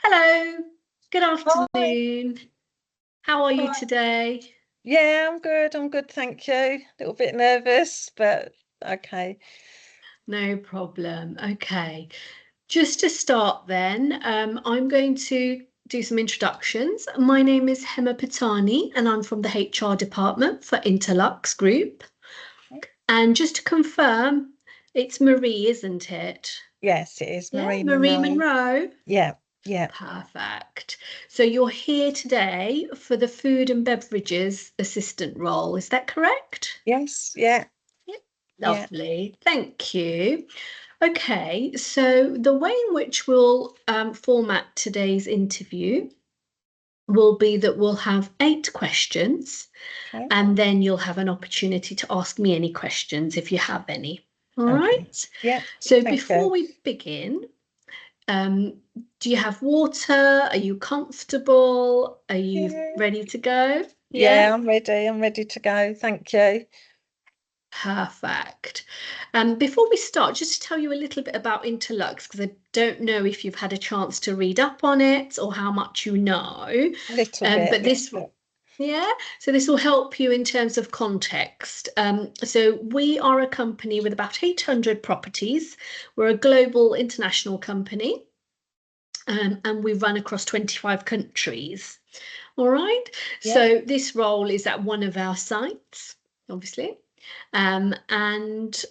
Hello, good Hi. afternoon. How are you Hi. today? Yeah, I'm good. I'm good, thank you. A little bit nervous, but okay. No problem. Okay, just to start then, I'm going to do some introductions. My name is Hema Pattani and I'm from the HR department for Interlux Group. And just to confirm, it's Marie, isn't it? Yes, it is Yeah, Marie Marie Monroe. Monroe. Yeah, yeah. Perfect. So you're here today for the food and beverages assistant role, is that correct? Yes, yeah, Yep. yeah. Lovely, thank you. Okay, so the way in which we'll format today's interview will be that we'll have 8 questions, Okay, and then you'll have an opportunity to ask me any questions if you have any. All okay. right. Yeah, So thank before you. we begin, um, do you have water? Are you comfortable? Are you Yeah, ready to go? Yeah. yeah, I'm ready. I'm ready to go. Thank you. Perfect. Before we start, just to tell you a little bit about Interlux, because I don't know if you've had a chance to read up on it or how much you know. A little bit, But little this, bit. yeah, so this will help you in terms of context. So we are a company with about 800 properties. We're a global international company, and we run across 25 countries. All right. Yeah, So this role is at one of our sites, obviously. And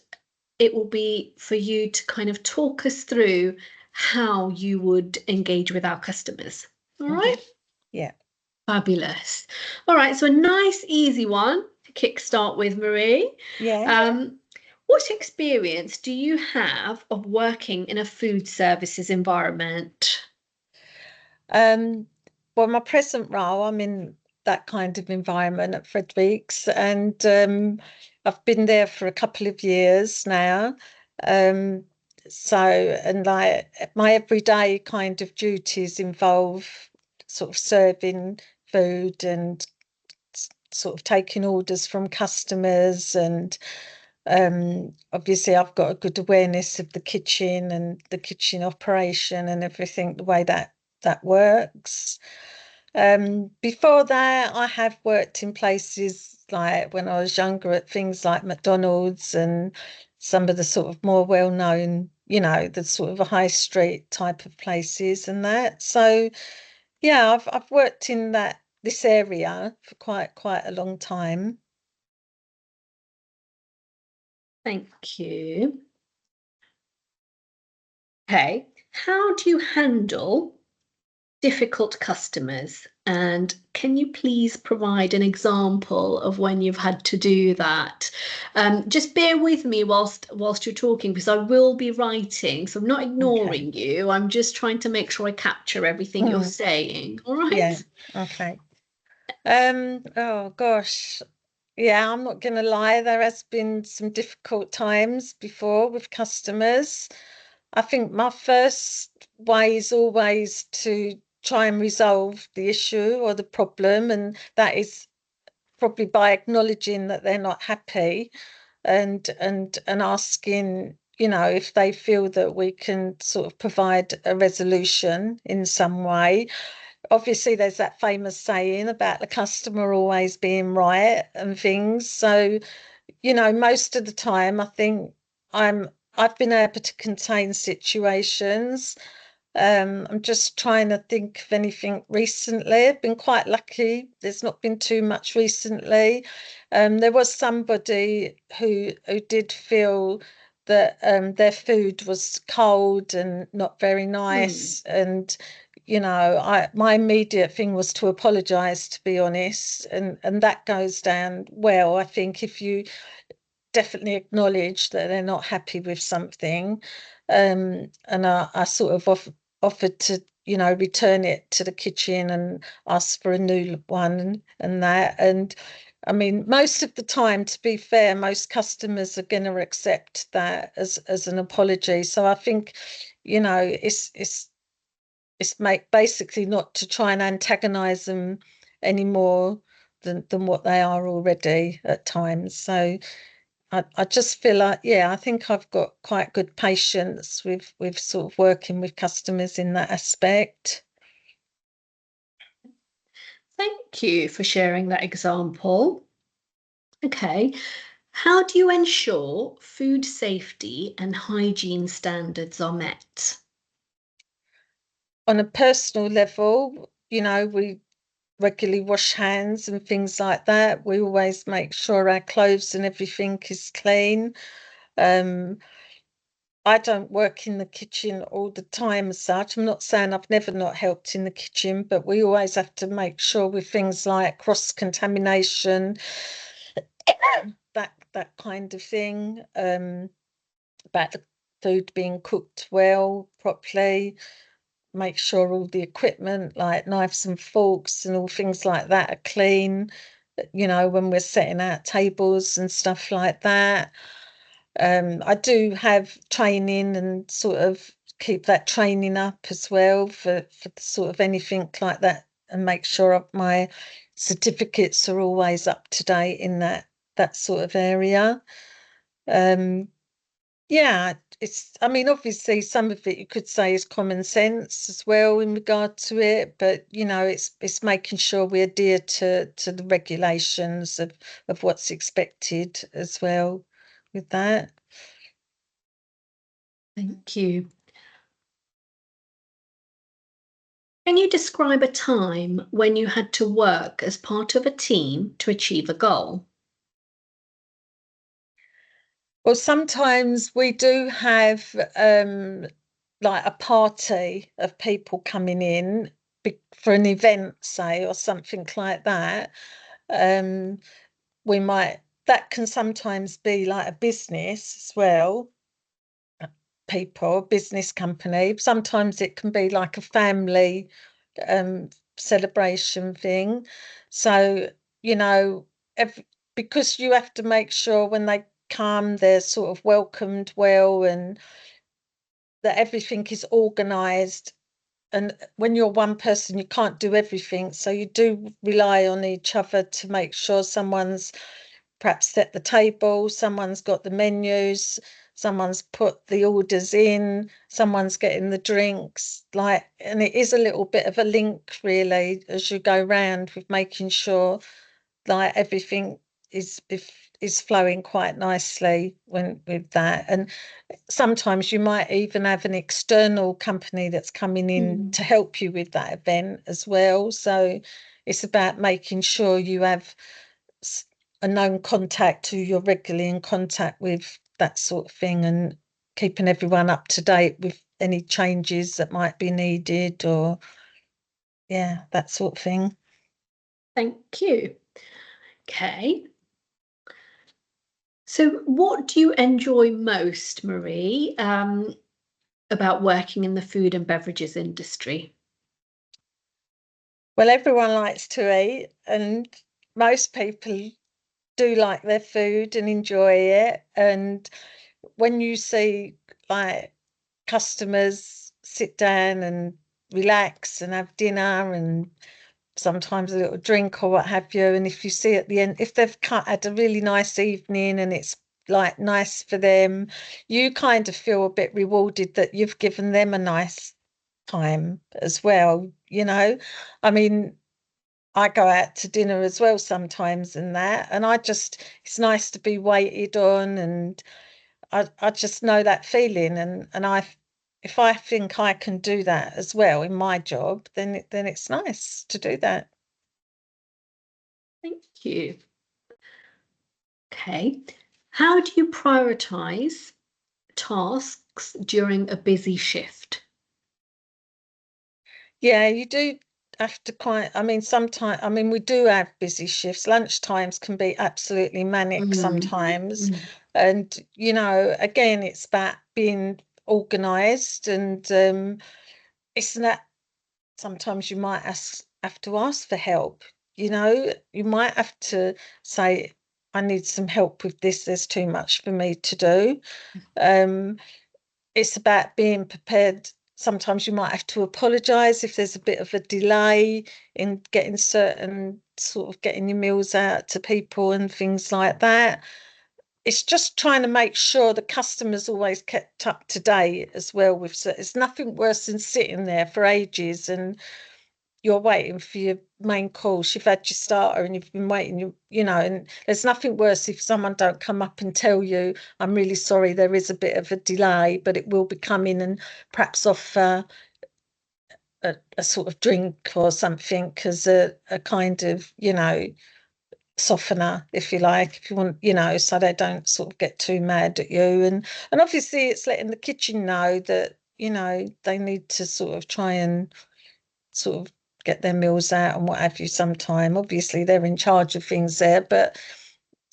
it will be for you to kind of talk us through how you would engage with our customers. All hmm, right, yeah, fabulous. All right, so a nice, easy one to kickstart with, Marie. yeah. Um, what experience do you have of working in a food services environment? Um, well, my present role, I'm in that kind of environment at Frederick's, and I've been there for a couple of years now. Um, so, and like my everyday kind of duties involve sort of serving food and sort of taking orders from customers, and obviously I've got a good awareness of the kitchen and the kitchen operation and everything, the way that works. Before that, I have worked in places like when I was younger at things like McDonald's and some of the sort of more well-known, the sort of a high street type of places and that. So yeah, I've worked in this area for quite a long time. Thank you. Okay, how do you handle difficult customers? And can you please provide an example of when you've had to do that? Just bear with me whilst you're talking because I will be writing, so I'm not Okay. ignoring you. I'm just trying to make sure I capture everything you're Mm, saying. All yeah. right? Okay. Oh gosh. Yeah, I'm not gonna lie, there has been some difficult times before with customers. I think my first way is always to try and resolve the issue or the problem, and that is probably by acknowledging that they're not happy and asking, if they feel that we can sort of provide a resolution in some way. Obviously there's that famous saying about the customer always being right and things. So, most of the time I think I'm I've been able to contain situations. I'm just trying to think of anything recently. I've been quite lucky. There's not been too much recently. There was somebody who did feel that their food was cold and not very Hmm. nice, and I my immediate thing was to apologise, to be honest, and that goes down well. I think if you definitely acknowledge that they're not happy with something. And I sort of offered to, return it to the kitchen and ask for a new one and that. And I mean, most of the time, to be fair, most customers are going to accept that as an apology. So I think, it's make basically not to try and antagonize them any more than what they are already at times. So I just feel like, yeah, I think I've got quite good patience with sort of working with customers in that aspect. Thank you for sharing that example. Okay. How do you ensure food safety and hygiene standards are met? On a personal level, we regularly wash hands and things like that. We always make sure our clothes and everything is clean. Um, I don't work in the kitchen all the time as such. I'm not saying I've never not helped in the kitchen, but we always have to make sure with things like cross-contamination, that kind of thing, about the food being cooked well, properly, make sure all the equipment like knives and forks and all things like that are clean, when we're setting out tables and stuff like that. I do have training and sort of keep that training up as well for sort of anything like that, and make sure my certificates are always up to date in that sort of area. Um, yeah, I mean, obviously, some of it you could say is common sense as well in regard to it, but it's making sure we adhere to the regulations of what's expected as well with that. Thank you. Can you describe a time when you had to work as part of a team to achieve a goal? Well, sometimes we do have like a party of people coming in for an event, say, or something like that. Um, we might that can sometimes be like a business as well, people, business company. Sometimes it can be like a family um celebration thing. So, you know, ev because you have to make sure when they come, they're sort of welcomed well and that everything is organized. And when you're one person, you can't do everything. So you do rely on each other to make sure someone's perhaps set the table, someone's got the menus, someone's put the orders in, someone's getting the drinks, like, and it is a little bit of a link really as you go round with making sure like everything is flowing quite nicely when with that. And sometimes you might even have an external company that's coming in Mm, to help you with that event as well. So it's about making sure you have a known contact who you're regularly in contact with, that sort of thing, and keeping everyone up to date with any changes that might be needed or, yeah, that sort of thing. thank you. Okay. So, what do you enjoy most, Marie, about working in the food and beverages industry? Well, everyone likes to eat, and most people do like their food and enjoy it. And when you see like customers sit down and relax and have dinner and sometimes a little drink or what have you. And if you see at the end, if they've had a really nice evening and it's like nice for them, you kind of feel a bit rewarded that you've given them a nice time as well, you know. I mean, I go out to dinner as well sometimes and that, and it's nice to be waited on, and I just know that feeling, and if I think I can do that as well in my job, then it's nice to do that. Thank you. Okay. How do you prioritize tasks during a busy shift? Yeah, you do have to quite, I mean, sometimes, I mean, we do have busy shifts. Lunch times can be absolutely manic Mm, sometimes. mm. And, again, it's about being organized and it's not, sometimes you might have to ask for help. You might have to say, I need some help with this. There's too much for me to do. Um, it's about being prepared. Sometimes you might have to apologize if there's a bit of a delay in getting certain sort of getting your meals out to people and things like that. It's just trying to make sure the customer's always kept up to date as well with it's nothing worse than sitting there for ages and you're waiting for your main course, you've had your starter and you've been waiting, you know, and there's nothing worse if someone don't come up and tell you, I'm really sorry, there is a bit of a delay, but it will be coming, and perhaps offer a sort of drink or something as a kind of, you know, softener, if you like, if you want, you know, so they don't sort of get too mad at you. And obviously it's letting the kitchen know that, you know, they need to sort of try and sort of get their meals out and what have you sometime. Obviously they're in charge of things there, but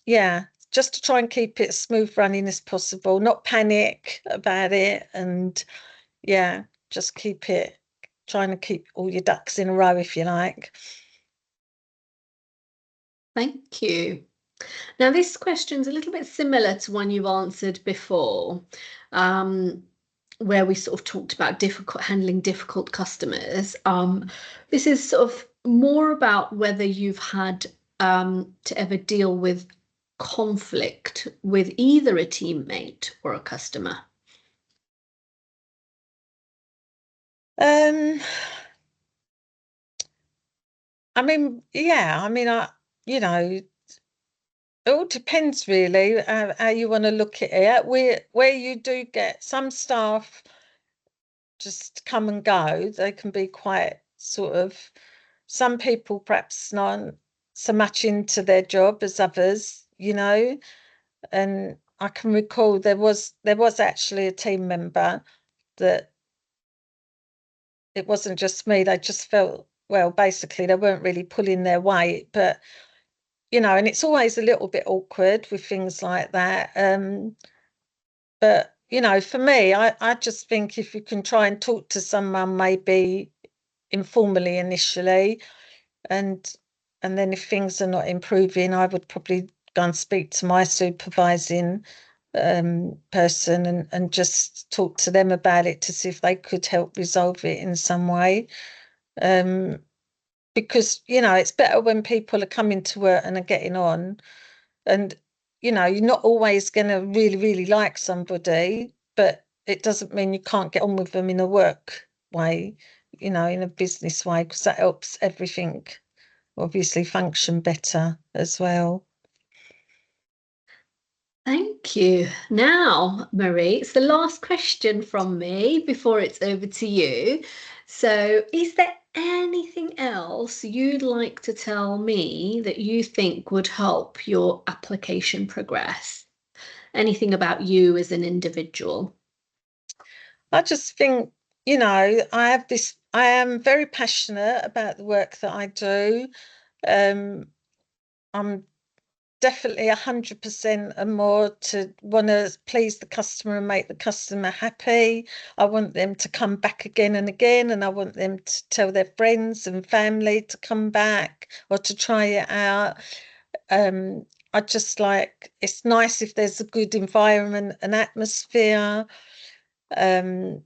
yeah, just to try and keep it smooth running as possible, not panic about it, and yeah, just keep it, trying to keep all your ducks in a row, if you like. Thank you. Now, this question's a little bit similar to one you've answered before, um, where we sort of talked about handling difficult customers. This is sort of more about whether you've had to ever deal with conflict with either a teammate or a customer. Um, I mean, yeah, I mean, you know, it all depends really how you want to look at it. Where you do get some staff just come and go, they can be quite sort of, some people perhaps not so much into their job as others, you know. And I can recall there was actually a team member that it wasn't just me, they just felt, well, basically they weren't really pulling their weight, but you know, and it's always a little bit awkward with things like that. But you know, for me, I just think if you can try and talk to someone maybe informally initially, and and then if things are not improving, I would probably go and speak to my supervising person, and just talk to them about it to see if they could help resolve it in some way. Um, because you know, it's better when people are coming to work and are getting on, and you know, you're not always going to really really like somebody, but it doesn't mean you can't get on with them in a work way, you know, in a business way, because that helps everything obviously function better as well. Thank you. Now, Marie, it's the last question from me before it's over to you. So, is there anything else you'd like to tell me that you think would help your application progress? Anything about you as an individual? I just think, you know, I am very passionate about the work that I do. um I'm definitely 100% and more to want to please the customer and make the customer happy. I want them to come back again and again, and I want them to tell their friends and family to come back or to try it out. Um, I just like, it's nice if there's a good environment and atmosphere. Um,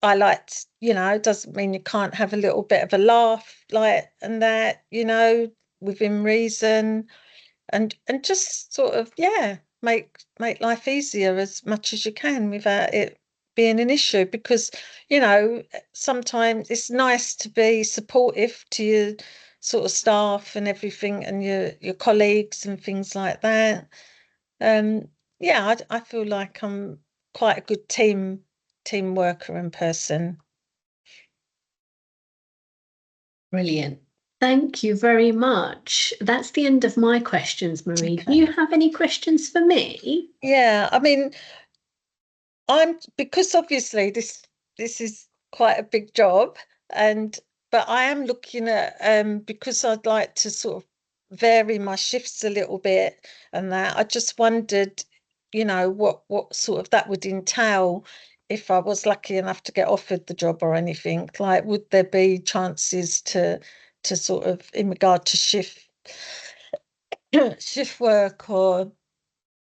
I liked, you know, it doesn't mean you can't have a little bit of a laugh, like, and that, you know, within reason, and just sort of, yeah, make life easier as much as you can without it being an issue, because you know, sometimes it's nice to be supportive to your sort of staff and everything, and your colleagues and things like that. um yeah, I feel like I'm quite a good team worker and person. Brilliant. Thank you very much. That's the end of my questions, Marie. Do you Okay. have any questions for me? Yeah, I mean, because obviously this is quite a big job, and but I am looking at, because I'd like to sort of vary my shifts a little bit, and that I just wondered, you know, what sort of that would entail if I was lucky enough to get offered the job or anything. Like, would there be chances to sort of in regard to shift work, or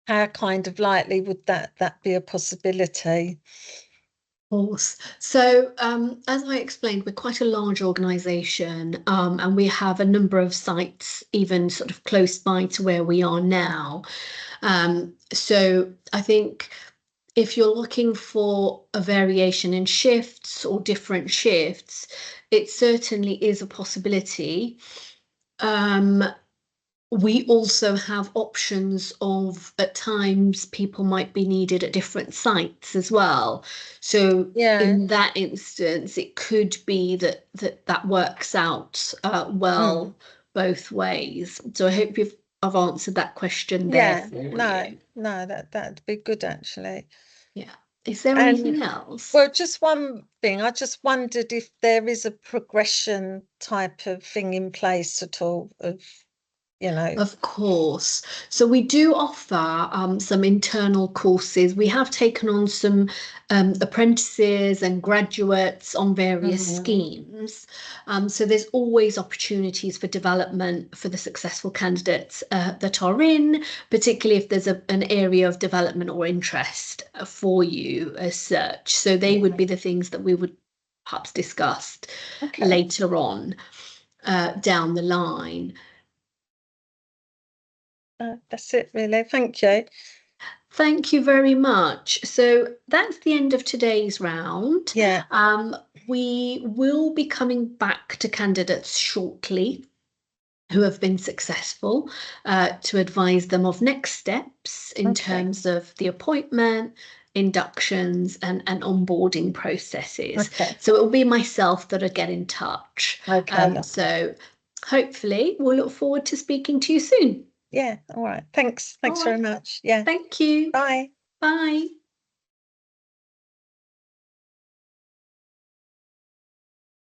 how kind of likely would that be a possibility? Course. So, as I explained, we're quite a large organization, and we have a number of sites, even sort of close by to where we are now. So, I think if you're looking for a variation in shifts or different shifts, it certainly is a possibility. Um, we also have options of at times people might be needed at different sites as well. So Yeah. in that instance, it could be that works out Mm. well both ways. So I hope I've answered that question there Yeah. for No, you. no, that'd be good actually. Yeah. Is there And anything else? well, just one thing. I just wondered if there is a progression type of thing in place at all of, you know. Of course. So we do offer some internal courses. We have taken on some apprentices and graduates on various Mhm. schemes. So there's always opportunities for development for the successful candidates that are in, particularly if there's an area of development or interest for you as such. So they would Yeah. be the things that we would perhaps discuss Okay. later on down the line. That's it really. Thank you. Thank you very much. So that's the end of today's round. Yeah. We will be coming back to candidates shortly who have been successful to advise them of next steps in Okay. terms of the appointment, inductions, and onboarding processes. Okay. So it will be myself that'll get in touch. Okay, lovely. So hopefully we'll look forward to speaking to you soon. Yeah. All right. Thanks. All Thanks very right. much. Yeah. Thank you. Bye. Bye.